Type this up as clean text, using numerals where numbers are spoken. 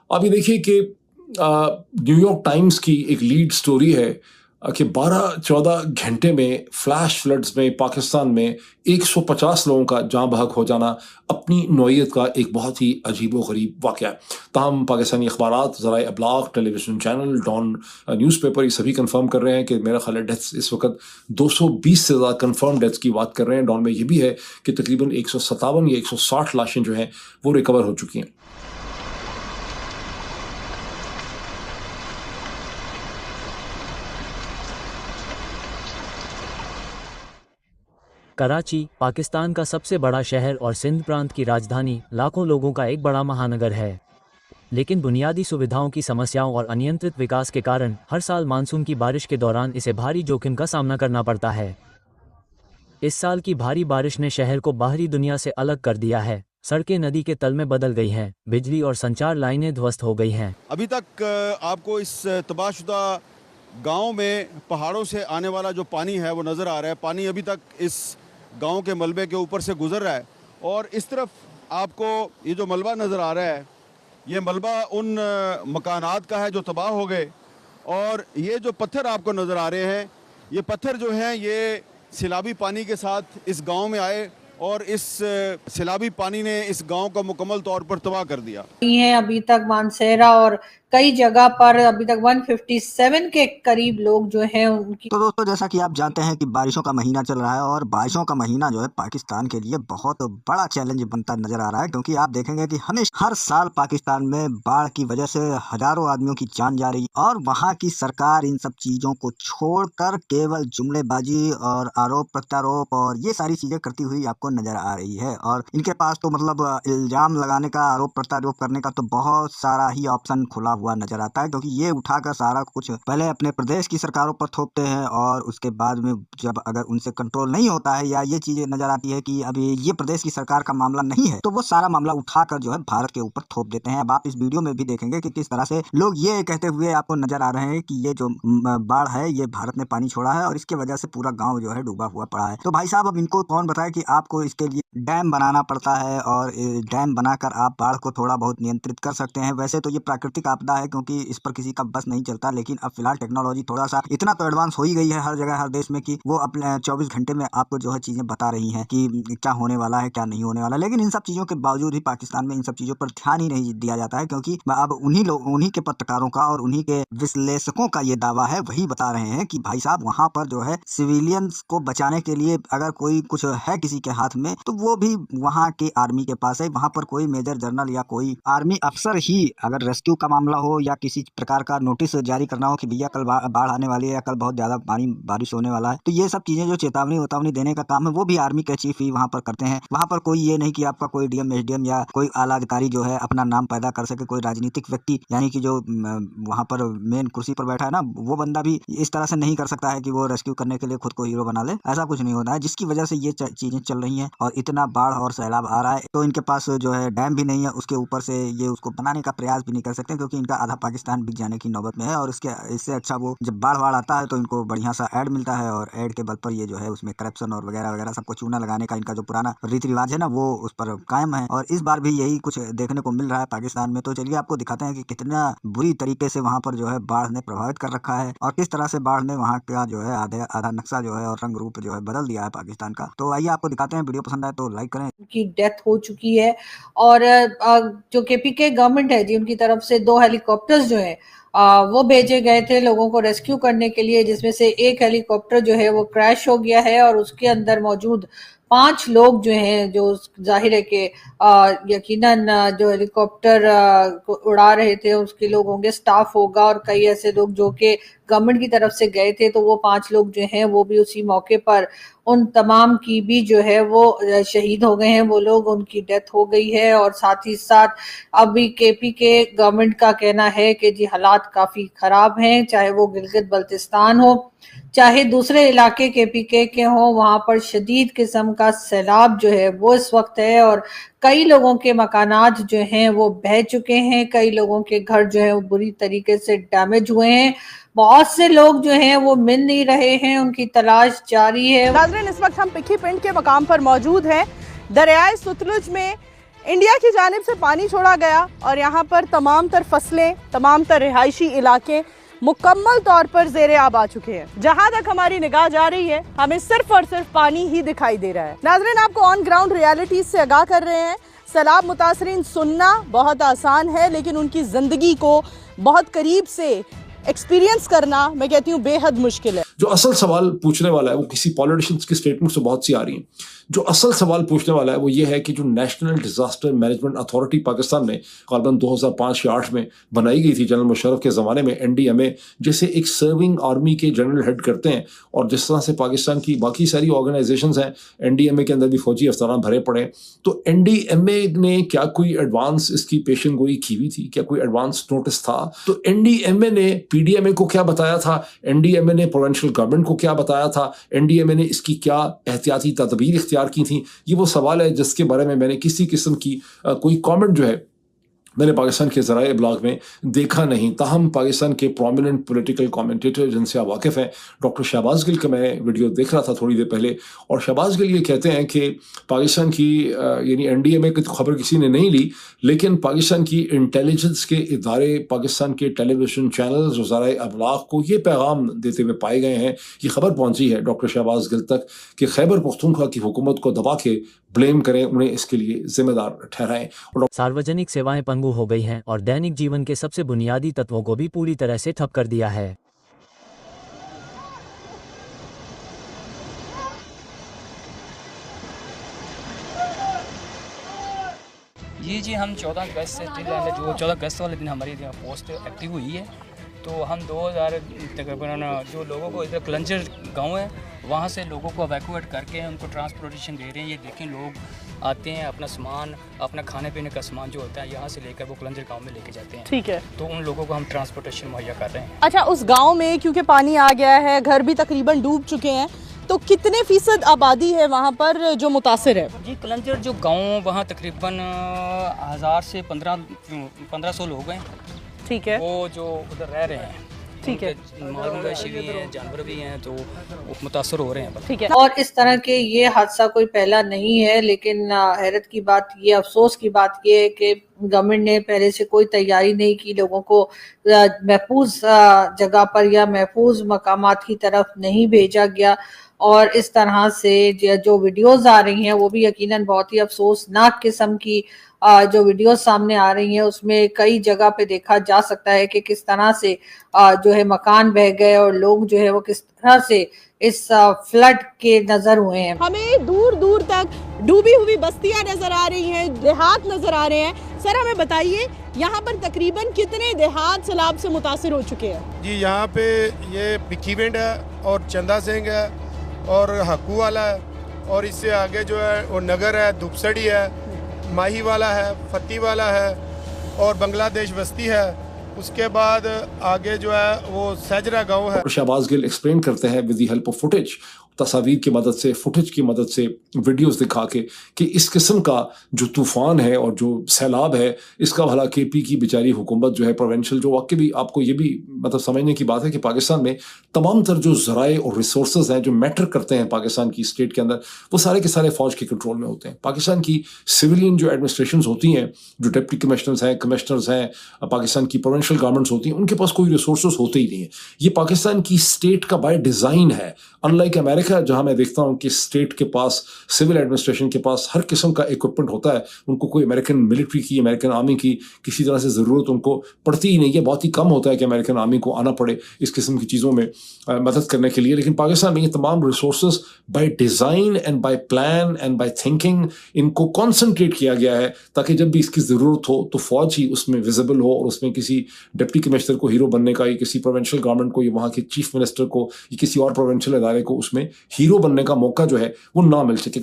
आप ये देखिए कि न्यूयॉर्क टाइम्स की एक लीड स्टोरी है कि 12-14 घंटे में फ्लैश फ्लड्स में पाकिस्तान में 150 लोगों का जाँ बहक हो जाना अपनी नौइयत का एक बहुत ही अजीबो-गरीब वाक़या है। ताहम पाकिस्तानी अखबारात, ज़राए इब्लाग, टेलीविज़न चैनल, डॉन न्यूज़पेपर ये सभी कन्फर्म कर रहे हैं कि मेरा ख़्याल है डेथ्स इस वक़्त 220 से ज़्यादा कन्फर्म डेथ्स की बात कर रहे हैं। डॉन में ये भी है कि तकरीबन 157 या 160 लाशें जो हैं वो रिकवर हो चुकी हैं। कराची, पाकिस्तान का सबसे बड़ा शहर और सिंध प्रांत की राजधानी, लाखों लोगों का एक बड़ा महानगर है। लेकिन बुनियादी सुविधाओं की समस्याओं और अनियंत्रित विकास के कारण हर साल मानसून की बारिश के दौरान इसे भारी जोखिम का सामना करना पड़ता है। इस साल की भारी बारिश ने शहर को बाहरी दुनिया से अलग कर दिया है। सड़कें नदी के तल में बदल गई हैं, बिजली और संचार लाइनें ध्वस्त हो गई हैं। अभी तक आपको इस तबाहशुदा गांव में पहाड़ों से आने वाला जो पानी है वो नज़र आ रहा है। पानी अभी तक इस गांव के मलबे के ऊपर से गुजर रहा है और इस तरफ आपको ये जो मलबा नज़र आ रहा है, ये मलबा उन मकानात का है जो तबाह हो गए। और ये जो पत्थर आपको नज़र आ रहे हैं, ये पत्थर जो हैं ये सैलाबी पानी के साथ इस गांव में आए और इस सैलाबी पानी ने इस गांव को मुकम्मल तौर पर तबाह कर दिया है। अभी तक मानसेरा और कई जगह पर अभी तक 157 के करीब लोग जो हैं उनकी। तो दोस्तों, जैसा कि आप जानते हैं कि बारिशों का महीना चल रहा है और बारिशों का महीना जो है पाकिस्तान के लिए बहुत बड़ा चैलेंज बनता नजर आ रहा है, क्योंकि आप देखेंगे कि हमेशा हर साल पाकिस्तान में बाढ़ की वजह से हजारों आदमियों की जान जा रही है और वहाँ की सरकार इन सब चीजों को छोड़कर केवल जुमलेबाजी और आरोप प्रत्यारोप और ये सारी चीजें करती हुई आपको नजर आ रही है। और इनके पास तो मतलब इल्जाम लगाने का, आरोप प्रत्यारोप करने का तो बहुत सारा ही ऑप्शन खुला हुआ नजर आता है, क्योंकि ये उठाकर सारा कुछ पहले अपने प्रदेश की सरकारों पर थोपते हैं और उसके बाद में जब अगर उनसे कंट्रोल नहीं होता है या ये चीजें नजर आती है कि अभी ये प्रदेश की सरकार का मामला नहीं है, तो वो सारा मामला उठाकर जो है भारत के ऊपर थोप देते हैं। अब आप इस वीडियो में भी देखेंगे कि किस तरह से लोग ये कहते हुए आपको नजर आ रहे हैं कि ये जो बाढ़ है ये भारत ने पानी छोड़ा है और इसके वजह से पूरा गाँव जो है डूबा हुआ पड़ा है। तो भाई साहब, अब इनको कौन बताए कि आपको इसके लिए डैम बनाना पड़ता है और डैम बनाकर आप बाढ़ को थोड़ा बहुत नियंत्रित कर सकते हैं। वैसे तो ये प्राकृतिक आपदा है, क्योंकि इस पर किसी का बस नहीं चलता, लेकिन अब फिलहाल टेक्नोलॉजी थोड़ा सा इतना तो एडवांस हो ही गई है हर जगह हर देश में कि वो अपने 24 घंटे में आपको जो है चीजें बता रही हैं कि क्या होने वाला है क्या नहीं होने वाला। लेकिन इन सब चीजों के बावजूद ही पाकिस्तान में इन सब चीजों पर ध्यान ही नहीं दिया जाता है, क्योंकि अब उन्हीं के पत्रकारों का और उन्हीं के विश्लेषकों का ये दावा है, वही बता रहे हैं कि भाई साहब वहाँ पर जो है सिविलियंस को बचाने के लिए अगर कोई कुछ है किसी के हाथ में तो वो भी वहाँ के आर्मी के पास है। वहाँ पर कोई मेजर जनरल या कोई आर्मी अफसर ही अगर रेस्क्यू का मामला हो या किसी प्रकार का नोटिस जारी करना हो कि भैया कल बाढ़ आने वाली है या कल बहुत ज्यादा बारिश होने वाला है, तो ये सब चीजें जो चेतावनी देने का काम है वो भी आर्मी के चीफ ही वहाँ पर करते हैं। वहाँ पर कोई ये नहीं कि आपका कोई डीएम एसडीएम या कोई आला अधिकारी जो है अपना नाम पैदा कर सके, कोई राजनीतिक व्यक्ति यानी कि जो वहाँ पर मेन कुर्सी पर बैठा है ना, वो बंदा भी इस तरह से नहीं कर सकता है कि वो रेस्क्यू करने के लिए खुद को हीरो बना ले। ऐसा कुछ नहीं होता है, जिसकी वजह से ये चीजें चल रही हैं और इतना बाढ़ और सैलाब आ रहा है। तो इनके पास जो है डैम भी नहीं है, उसके ऊपर से ये उसको बनाने का प्रयास भी नहीं कर सकते, क्योंकि इनका आधा पाकिस्तान बिक जाने की नौबत में है। और इससे अच्छा वो जब बाढ़ आता है तो इनको बढ़िया सा ऐड मिलता है और ऐड के बल पर ये जो है उसमें करप्शन और वगैरह वगैरह सबको चूना लगाने का इनका जो पुराना रीति रिवाज है ना, वो उस पर कायम है। और इस बार भी यही कुछ देखने को मिल रहा है पाकिस्तान में। तो चलिए आपको दिखाते हैं कि कितना बुरी तरीके से वहाँ पर जो है बाढ़ ने प्रभावित कर रखा है और किस तरह से बाढ़ ने वहाँ का जो है आधा नक्शा जो है और रंग रूप जो है बदल दिया है पाकिस्तान का। तो आइए आपको दिखाते हैं, वीडियो पसंद आए तो लाइक करें। की डेथ हो चुकी है और जो केपीके गवर्नमेंट है जी, उनकी तरफ से 2 हेलीकॉप्टर्स जो है वो भेजे गए थे लोगों को रेस्क्यू करने के लिए, जिसमें से एक हेलीकॉप्टर जो है वो क्रैश हो गया है और उसके अंदर मौजूद 5 लोग जो हैं, जो जाहिर है कि यकीनन जो हेलीकॉप्टर को उड़ा रहे थे उसके लोग होंगे, स्टाफ होगा और कई ऐसे लोग जो कि गवर्नमेंट की तरफ से गए थे। तो वो 5 लोग जो हैं वो भी उसी मौके पर उन तमाम की भी जो है वो शहीद हो गए हैं, वो लोग, उनकी डेथ हो गई है। और साथ ही साथ अभी केपीके गवर्नमेंट का कहना है कि जी हालात काफी खराब हैं, चाहे वो गिलगित बल्तिस्तान हो चाहे दूसरे इलाके केपीके के हों, वहां पर शदीद किस्म का सैलाब जो है वो इस वक्त है और कई लोगों के मकानात जो हैं वो बह चुके हैं, कई लोगों के घर जो है वो बुरी तरीके से डैमेज हुए हैं, बहुत से लोग जो हैं वो मिल नहीं रहे हैं, उनकी तलाश जारी है। नाज़रीन, इस वक्त हम पिखी पिंड के मकाम पर मौजूद हैं। दरियाए सतलुज में इंडिया की जानिब से पानी छोड़ा गया और यहाँ पर तमाम तर फसलें, तमाम तर रिहायशी इलाके मुकम्मल तौर पर ज़ेरे आब आ चुके हैं। जहाँ तक हमारी निगाह जा रही है हमें सिर्फ और सिर्फ पानी ही दिखाई दे रहा है। नाज़रीन, आपको ऑन ग्राउंड रियलिटीज़ से आगाह कर रहे हैं। सैलाब मुतासरीन सुनना बहुत आसान है, लेकिन उनकी ज़िंदगी को बहुत करीब से एक्सपीरियंस करना मैं कहती हूँ बेहद मुश्किल है। जो असल सवाल पूछने वाला है वो किसी पॉलिटिशियंस की स्टेटमेंट से बहुत सी आ रही हैं। जो असल सवाल पूछने वाला है वो ये है कि जो national disaster management authority Pakistan में क़रीबन 2005 या 8 में बनाई गई थी जनरल मुशर्रफ के ज़माने में, NDMA जैसे एक सर्विंग आर्मी के जनरल हेड करते हैं, और जिस तरह से पाकिस्तान की बाकी सारी ऑर्गेनाइजेशंस हैं, NDMA के अंदर भी फौजी अफसरान भरे पड़े, तो NDMA ने क्या कोई एडवांस इसकी पेशन गोई की हुई थी? क्या कोई एडवांस नोटिस था? तो NDMA ने PDMA को क्या बताया था? NDMA ने प्रोविंशियल गवर्नमेंट को क्या बताया था? NDMA ने इसकी क्या एहतियाती तदबीर इख्तियार की थी? ये वो सवाल है जिसके बारे में मैंने किसी किस्म की कोई कमेंट जो है मैंने पाकिस्तान के ज़राए ब्लॉग में देखा नहीं। ताहम पाकिस्तान के प्रोमिनेंट पॉलिटिकल कमेंटेटर जिनसे आप वाकिफ़ हैं, डॉक्टर शहबाज गिल का मैं वीडियो देख रहा था थोड़ी देर पहले, और शहबाज गिल ये कहते हैं कि पाकिस्तान की यानी NDMA की तो खबर किसी ने नहीं ली, लेकिन पाकिस्तान की इंटेलिजेंस के इदारे, पाकिस्तान के टेलीविज़न चैनल्स और ज़राए अबलाग को ये पैगाम देते हुए पाए गए हैं, ये खबर पहुँची है डॉक्टर शहबाज गिल तक कि खैबर पख्तूनख्वा की हुकूमत को दबा के ब्लेम करें, उन्हें इसके लिए जिम्मेदार ठहराएं। सार्वजनिक सेवाएं पंगु हो गई हैं और दैनिक जीवन के सबसे बुनियादी तत्वों को भी पूरी तरह से ठप कर दिया है। जी हम 14 अगस्त से जो 14 अगस्त वाले दिन हमारी पोस्ट एक्टिव हुई है, तो हम 2000 तकरीबन जो लोगों को इधर कलंजर गांव है वहाँ से लोगों को एवैक्यूएट करके उनको ट्रांसपोर्टेशन दे रहे हैं। ये देखें, लोग आते हैं, अपना सामान, अपना खाने पीने का सामान जो होता है यहाँ से लेकर वो कलंजर गांव में लेके जाते हैं। ठीक है, तो उन लोगों को हम ट्रांसपोर्टेशन मुहैया कर रहे हैं। अच्छा, उस गाँव में क्योंकि पानी आ गया है, घर भी तकरीबन डूब चुके हैं, तो कितने फीसद आबादी है वहाँ पर जो मुतासिर है? जी, कलंजर जो गाँव वहाँ तकरीबन 1000 से 1500 लोग हैं। ठीक है, वो जो उधर रह रहे हैं, ठीक है, माल मवेशी भी हैं, जानवर भी हैं, तो मुतासर हो रहे हैं। ठीक है। और इस तरह के ये हादसा कोई पहला नहीं है, लेकिन हैरत की बात ये, अफसोस की बात ये है कि गवर्नमेंट ने पहले से कोई तैयारी नहीं की, लोगों को महफूज जगह पर या महफूज मकामात की तरफ नहीं भेजा गया, और इस तरह से जो वीडियोस आ रही हैं वो भी यकीनन बहुत ही अफसोसनाक किस्म की जो वीडियोस सामने आ रही हैं, उसमें कई जगह पे देखा जा सकता है कि किस तरह से जो है मकान बह गए और लोग जो है वो किस तरह से इस फ्लड के नजर हुए हैं। हमें दूर दूर तक डूबी हुई बस्तियां नजर आ रही हैं, देहात नजर आ रहे हैं। सर, हमें बताइए यहाँ पर तकरीबन कितने देहात सैलाब से मुतासिर हो चुके हैं? जी, यहाँ पे ये भिक्कीविंड है और चंदा सिंह है और हक्कू वाला है, और इससे आगे जो है वो नगर है, धुपसड़ी है, माही वाला है, फती वाला है और बांग्लादेश बस्ती है। उसके बाद आगे जो है वो सजरा गांव है। शहबाज गिल एक्सप्लेन करते हैं with the help of footage, तस्वीर की मदद से, फुटेज की मदद से, वीडियोस दिखा के कि इस किस्म का जो तूफ़ान है और जो सैलाब है, इसका भला KP की बेचारी हुकूमत जो है प्रोविंशियल, जो वाकई भी आपको ये भी मतलब समझने की बात है कि पाकिस्तान में तमाम तर जो ज़राए और रिसोर्सेज हैं जो मैटर करते हैं पाकिस्तान की स्टेट के अंदर, वो सारे के सारे फ़ौज के कंट्रोल में होते हैं। पाकिस्तान की सिविलियन जो एडमिनिस्ट्रेशन होती हैं, जो डिप्टी कमिश्नर्स हैं, पाकिस्तान की प्रोविंशियल गवर्नमेंट्स होती हैं, उनके पास कोई रिसोर्सेज होते ही नहीं है। ये पाकिस्तान की स्टेट का बाय डिज़ाइन है, अनलाइक अमेरिका जहां मैं देखता हूं कि स्टेट के पास, सिविल एडमिनिस्ट्रेशन के पास हर किस्म का इक्विपमेंट होता है, उनको कोई अमेरिकन मिलिट्री की, अमेरिकन आर्मी की किसी तरह से ज़रूरत उनको पड़ती ही नहीं है। बहुत ही कम होता है कि अमेरिकन आर्मी को आना पड़े इस किस्म की चीज़ों में मदद करने के लिए। लेकिन पाकिस्तान में ये तमाम resources by design and by plan and by thinking इनको कॉन्सनट्रेट किया गया है, ताकि जब भी इसकी ज़रूरत हो तो फ़ौज ही उसमें विजिबल हो, और उसमें किसी डिप्टी कमिश्नर को हीरो बनने का, या किसी प्रोविंशियल गवर्नमेंट को, या वहाँ के चीफ मिनिस्टर को, या किसी और प्रोविंशियल इदारे को उसमें हीरो बनने का मौका जो है वो ना मिल सके।